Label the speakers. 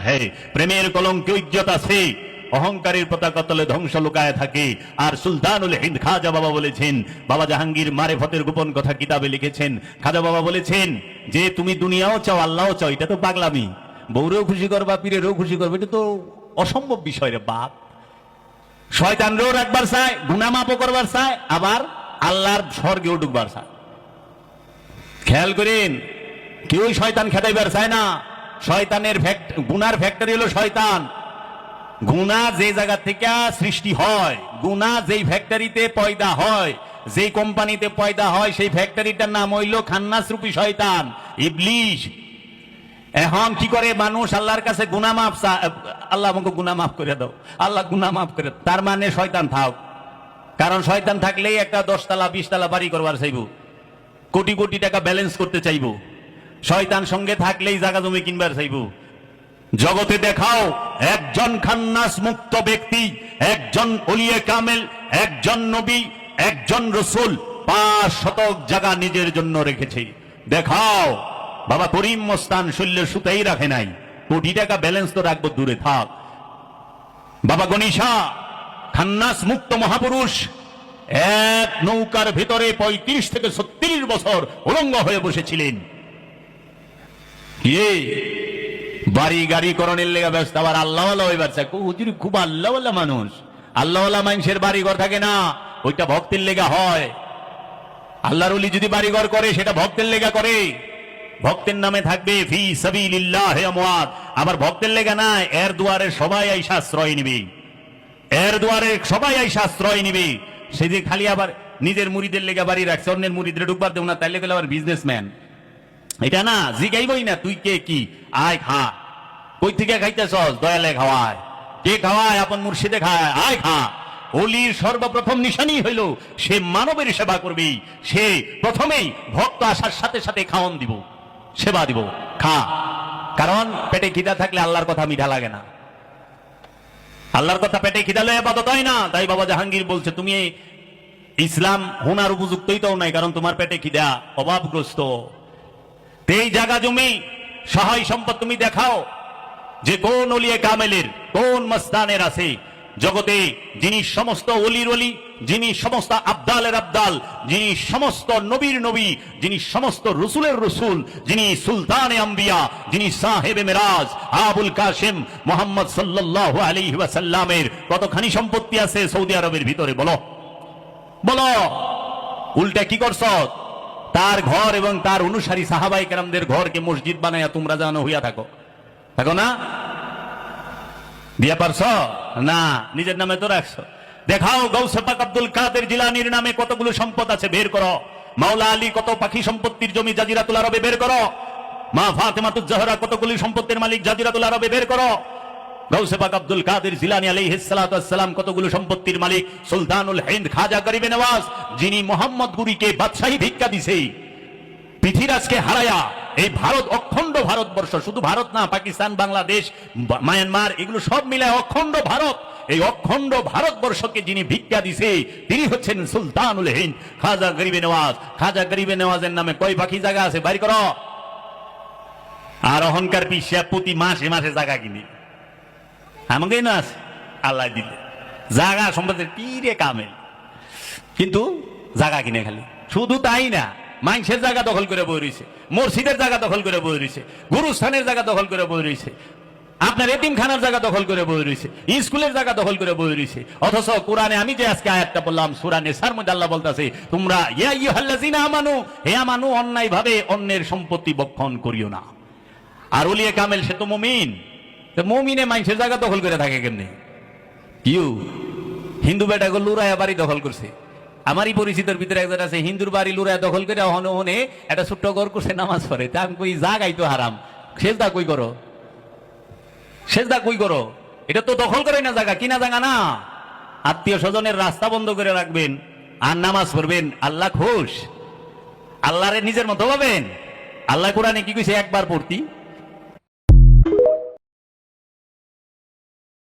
Speaker 1: হে প্রেমের কলঙ্কে ইজ্জত আছে, অহংকারের পতাকা তলে ধ্বংস লুকায় থাকে। আর সুলতানুল হিন্দ খাজা বাবা বলেছেন, বাবা জাহাঙ্গীর মারেফতের গোপন কথা কিতাবে লিখেছেন, খাজা বাবা বলেছেন যে তুমি দুনিয়াও চাও আল্লাহও চাও, এটা তো পাগলামি। বউরেও খুশি করবা, পীরেরও খুশি করবে, এটা তো অসম্ভব বিষয় রে বাপ। শয়তানরেও রাখবার চায়, গুনাহ মাফও করবার চায়, আবার আল্লাহর স্বর্গেও ঢুকবার চায়। খেয়াল করেন, কেউই শয়তান খেদাইবার চায় না। শয়তানের গুনার ফ্যাক্টরি হলো শয়তান। গুনাহ যে জায়গা থেকে সৃষ্টি হয়, গুনাহ যেই ফ্যাক্টরিতে পয়দা হয়, যেই কোম্পানিতে পয়দা হয়, সেই ফ্যাক্টরিটার নাম হইল খান্নাস রূপী শয়তান, ইবলিশ। এখন কি করে মানুষ আল্লাহর কাছে গুনাহ মাফ চায়, আল্লাহ আমাকে গুনাহ মাফ করে দাও, আল্লাহ গুনাহ মাফ করে, তার মানে শয়তান থাক। কারণ শয়তান থাকলেই একটা 10 তলা 20 তলা বাড়ি করবার চাইব, কোটি কোটি টাকা ব্যালেন্স করতে চাইব। শয়তান সঙ্গে থাকলেই জায়গা জমি কিনবার চাইব। জগতে দেখাও একজন খান্নাস মুক্ত ব্যক্তি, একজন ওলিয়ে কামেল, একজন নবী, একজন রসুল 5 শতক জায়গা নিজের জন্য রেখেছে। দেখাও। বাবা করিম মস্তান শৈল্যের সুতাই রাখে নাই, কোটি টাকা ব্যালেন্স তো রাখবো দূরে থাক। বাবা গণিশা খান্নাস মুক্ত মহাপুরুষ, এক নৌকার ভিতরে 35 থেকে 36 বছর উলঙ্গ হয়ে বসেছিলেন। বাড়ি গাড়ি করণের লেগে ব্যস্ত, আবার আল্লাহওয়ালা হইবার চায়। হুজুর খুব আল্লাহওয়ালা মানুষ। আল্লাহওয়ালা মানুষের বাড়িঘর থাকে না, ওইটা ভক্তের লেগা হয়। আল্লাহর ওলি যদি বাড়িঘর করে সেটা ভক্তের লেগা করে, ভক্তের নামে থাকবে ফি সাবিলিল্লাহ আমওয়াত। আবার ভক্তের লেগা না, এর দুয়ারে সবাই আইসা আশ্রয় নিবে, এর দুয়ারে সবাই আইসা আশ্রয় নিবে। সে যে খালি আবার নিজের মুরিদের লেগা বাড়ি রাখছে, অন্যের মুরিদের ঢুকবার দেব না, তাইলে গেলে আবার বিজনেসম্যান। এটা না, জিগাইবই না তুই কে কি, আয় খা। কই থেকে খাইতেছস? দয়ালে খাওয়ায়। কে খাওয়ায়? আপন মুর্শিদে খায়, আয় খা। ওলির সর্বপ্রথম নিশানি হইল সে মানবের সেবা করবে। সে প্রথমেই ভক্ত আসার সাথে সাথে খাওয়ান দিব, সেবা দিব, খা। কারণ পেটে খিদা থাকলে আল্লাহর কথা মিঠা লাগে না। আল্লাহর কথা পেটে খিদা লয়ে ইবাদত হয় না। তাই বাবা জাহাঙ্গীর বলছে তুমি ইসলাম হোনার উপযুক্তই তো নাই, কারণ তোমার পেটে খিদা, অভাবগ্রস্ত। এই জায়গা জমি সহায় সম্পদ তুমি দেখাও যে কোন ওলিয়ে কামেলের, কোন মস্তানের আছে জগতে, যিনি সমস্ত ওলির ওলি, যিনি সমস্ত আবদালের আবদাল, যিনি সমস্ত নবীর নবী, যিনি সমস্ত রসুলের রসুল, যিনি সুলতানে আম্বিয়া, যিনি সাহেবে মেরাজ আবুল কাসেম মোহাম্মদ সাল্লাল্লাহু আলাইহি ওয়াসাল্লামের কতখানি সম্পত্তি আছে সৌদি আরবের ভিতরে? বলো বলো। উল্টা কি করছ? তার ঘর এবং তার অনুসারী সাহাবাই কেরামদের ঘরকে মসজিদ বানাইয়া তোমরা জানো হইয়া থাকো, থাকো না? দিয়া পারছ না, নিজের নামে তো রাখছো। দেখাও গৌসে পাক আব্দুল কাদের জিলানীর নামে কতগুলো সম্পদ আছে, বের করো। মাওলা আলী কত পাখি সম্পত্তির জমি জাজিরাতুল আরবে, বের করো। মা ফাতেমাতুজ জাহরা কতগুলো সম্পত্তির মালিক জাজিরাতুল আরবে, বের করো। গৌসে পাক আব্দুল কাদের জিলানী আলাইহিস সালাতু ওয়াস সালাম কতগুলো সম্পত্তির মালিক। সুলতানুল হিন্দ খাজা গরিবে নওয়াজ, যিনি মোহাম্মদ গুরিকে বাদশাহী ভিক্ষা দিছে, পৃথিবীরাজকে হারায়া এই ভারত, অখণ্ড ভারতবর্ষ, শুধু ভারত না, পাকিস্তান, বাংলাদেশ, মায়ানমার, এগুলো সব মিলে অখণ্ড ভারত, এই অখণ্ড ভারতবর্ষকে যিনি ভিক্ষা দিছে তিনি হচ্ছেন সুলতানুল হিন্দ খাজা গরিবে নওয়াজ। খাজা গরিবে নওয়াজের নামে কয় পাখি জায়গা আছে? বাইর করো। আর অহংকার পিছিয়ে প্রতি মাসে মাসে জায়গা কিনে আমাকে না আছে আল্লাহ দিলে জায়গা সম্পদের পীরে কামেল, কিন্তু জায়গা কিনে খালি। শুধু তাই না, মানুষের জায়গা দখল করে বই রয়েছে, মসজিদের জায়গা দখল করে বই রয়েছে, গুরুস্থানের জায়গা দখল করে বই রয়েছে, আপনার এতিমখানার জায়গা দখল করে বই রয়েছে, স্কুলের জায়গা দখল করে বই রয়েছে। অথচ কোরআনে আমি যে আজকে আয়াতটা বললাম সূরা নিসার মধ্যে আল্লাহ বলতেছে, তোমরা ইয়া আইয়ুহাল্লাযিনা আমানু, হে আমানু, অন্যায় ভাবে অন্যের সম্পত্তি বক্ষণ করিও না। আর ওলিয়ে কামেল সে তো মুমিন, তো মুমিনে মানুষের জায়গা দখল করে থাকে কেমনে? কিউ হিন্দু বেটাকে লুরায়া বাড়ি দখল করছে। আমারই পরিচিতর ভিতরে একজন আছে, হিন্দুর বাড়ি লুরায়া দখল করে হনে একটা ছোট্ট ঘর করছে, নামাজ পড়ে। তা আমি কই জাগাই তো হারাম, সেজদা কই করো, সেজদা কই করো? এটা তো দখল করে না জায়গা, কিনা জায়গা না। আত্মীয় স্বজনের রাস্তা বন্ধ করে রাখবেন আর নামাজ পড়বেন, আল্লাহ খুশ। আল্লাহরে নিজের মতো পাবেন। আল্লাহ কোরআনে কি কইছে? একবার পড়তি